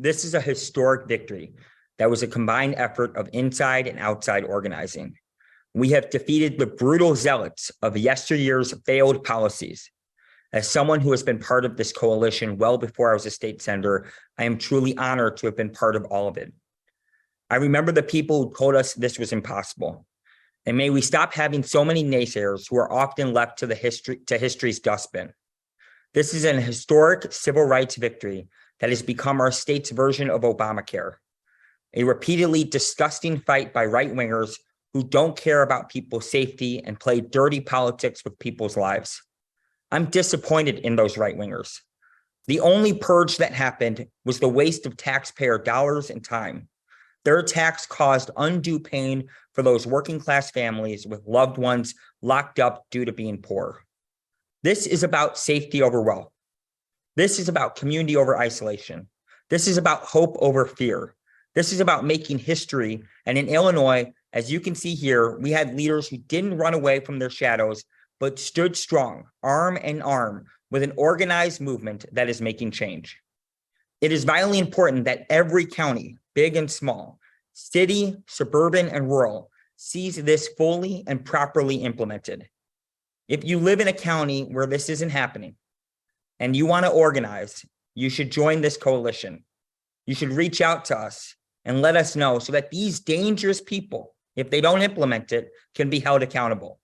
This is a historic victory that was a combined effort of inside and outside organizing. We have defeated the brutal zealots of yesteryear's failed policies. As someone who has been part of this coalition well before I was a state senator, I am truly honored to have been part of all of it. I remember the people who told us this was impossible. And may we stop having so many naysayers who are often left to history's dustbin. This is an historic civil rights victory that has become our state's version of Obamacare, a repeatedly disgusting fight by right-wingers who don't care about people's safety and play dirty politics with people's lives. I'm disappointed in those right-wingers. The only purge that happened was the waste of taxpayer dollars and time. Their attacks caused undue pain for those working class families with loved ones locked up due to being poor. This is about safety over wealth. This is about community over isolation. This is about hope over fear. This is about making history. And in Illinois, as you can see here, we had leaders who didn't run away from their shadows, but stood strong, arm in arm, with an organized movement that is making change. It is vitally important that every county, big and small, city, suburban, and rural, sees this fully and properly implemented. If you live in a county where this isn't happening and you want to organize, you should join this coalition. You should reach out to us and let us know so that these dangerous people, if they don't implement it, can be held accountable.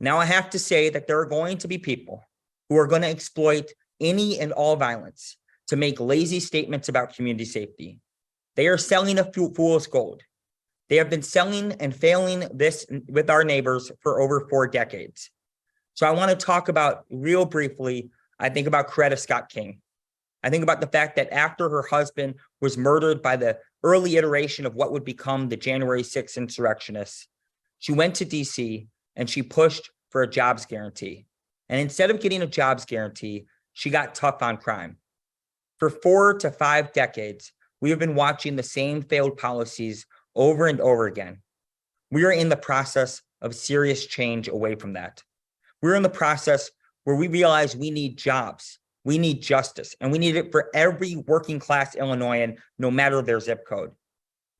Now, I have to say that there are going to be people who are going to exploit any and all violence to make lazy statements about community safety. They are selling a fool's gold. They have been selling and failing this with our neighbors for over 4 decades. So I want to talk about real briefly, I think about Coretta Scott King. I think about the fact that after her husband was murdered by the early iteration of what would become the January 6th insurrectionists, she went to DC and she pushed for a jobs guarantee. And instead of getting a jobs guarantee, she got tough on crime. For 4 to 5 decades, we have been watching the same failed policies over and over again. We are in the process of serious change away from that. We're in the process where we realize we need jobs, we need justice, and we need it for every working class Illinoisan, no matter their zip code.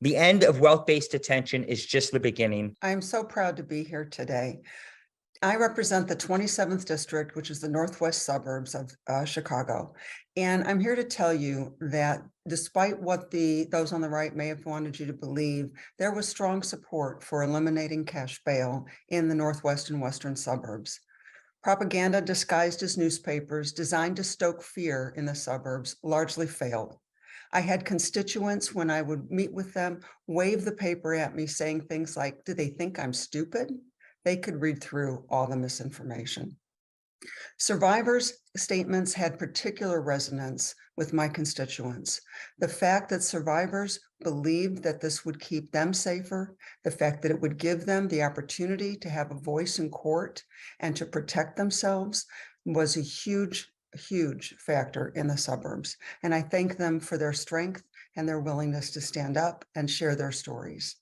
The end of wealth-based detention is just the beginning. I'm so proud to be here today. I represent the 27th district, which is the northwest suburbs of Chicago. And I'm here to tell you that despite what those on the right may have wanted you to believe, there was strong support for eliminating cash bail in the northwest and western suburbs. Propaganda disguised as newspapers designed to stoke fear in the suburbs largely failed. I had constituents, when I would meet with them, wave the paper at me saying things like, "Do they think I'm stupid?" They could read through all the misinformation. Survivors' statements had particular resonance with my constituents. The fact that survivors believed that this would keep them safer, the fact that it would give them the opportunity to have a voice in court and to protect themselves was a huge factor in the suburbs. And I thank them for their strength and their willingness to stand up and share their stories.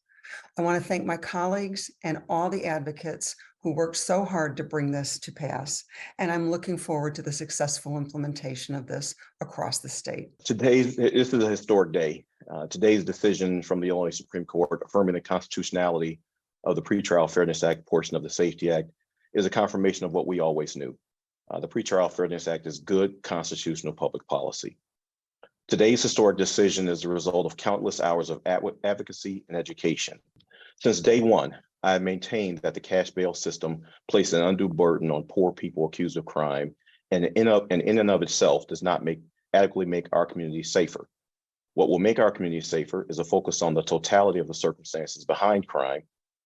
I want to thank my colleagues and all the advocates who worked so hard to bring this to pass. And I'm looking forward to the successful implementation of this across the state. This is a historic day. Today's decision from the Illinois Supreme Court affirming the constitutionality of the Pretrial Fairness Act portion of the Safety Act is a confirmation of what we always knew. The Pretrial Fairness Act is good constitutional public policy. Today's historic decision is the result of countless hours of advocacy and education. Since day one, I have maintained that the cash bail system places an undue burden on poor people accused of crime, and in and of itself does not adequately make our community safer. What will make our community safer is a focus on the totality of the circumstances behind crime,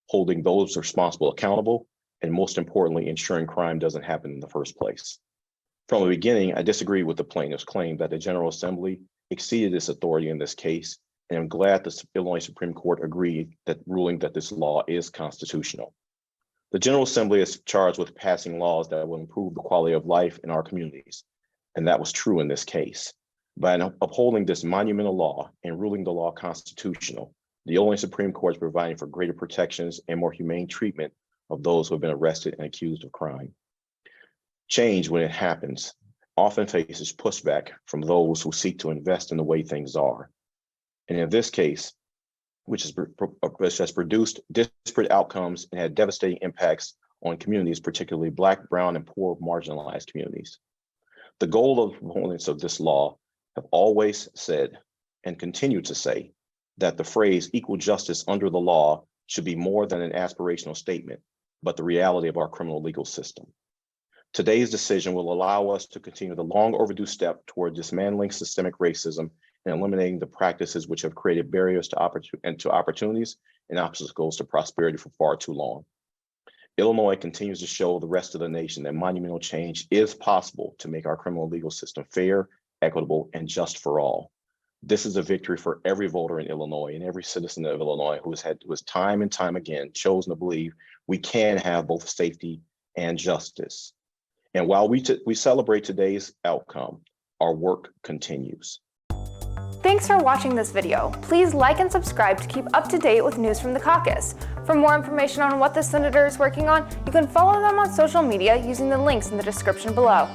holding those responsible accountable, and most importantly, ensuring crime doesn't happen in the first place. From the beginning, I disagree with the plaintiff's claim that the General Assembly exceeded its authority in this case, and I'm glad the Illinois Supreme Court agreed that ruling that this law is constitutional. The General Assembly is charged with passing laws that will improve the quality of life in our communities, and that was true in this case. By upholding this monumental law and ruling the law constitutional, the Illinois Supreme Court is providing for greater protections and more humane treatment of those who have been arrested and accused of crime. Change, when it happens, often faces pushback from those who seek to invest in the way things are. And in this case, which has produced disparate outcomes and had devastating impacts on communities, particularly Black, brown, and poor marginalized communities. The goal of proponents of this law have always said and continue to say that the phrase equal justice under the law should be more than an aspirational statement, but the reality of our criminal legal system. Today's decision will allow us to continue the long overdue step toward dismantling systemic racism and eliminating the practices which have created barriers to opportunities and obstacles to prosperity for far too long. Illinois continues to show the rest of the nation that monumental change is possible to make our criminal legal system fair, equitable, and just for all. This is a victory for every voter in Illinois and every citizen of Illinois who has time and time again chosen to believe we can have both safety and justice. And while we celebrate today's outcome, our work continues. Thanks for watching this video. Please like and subscribe to keep up to date with news from the caucus. For more information on what the senator is working on, you can follow them on social media using the links in the description below.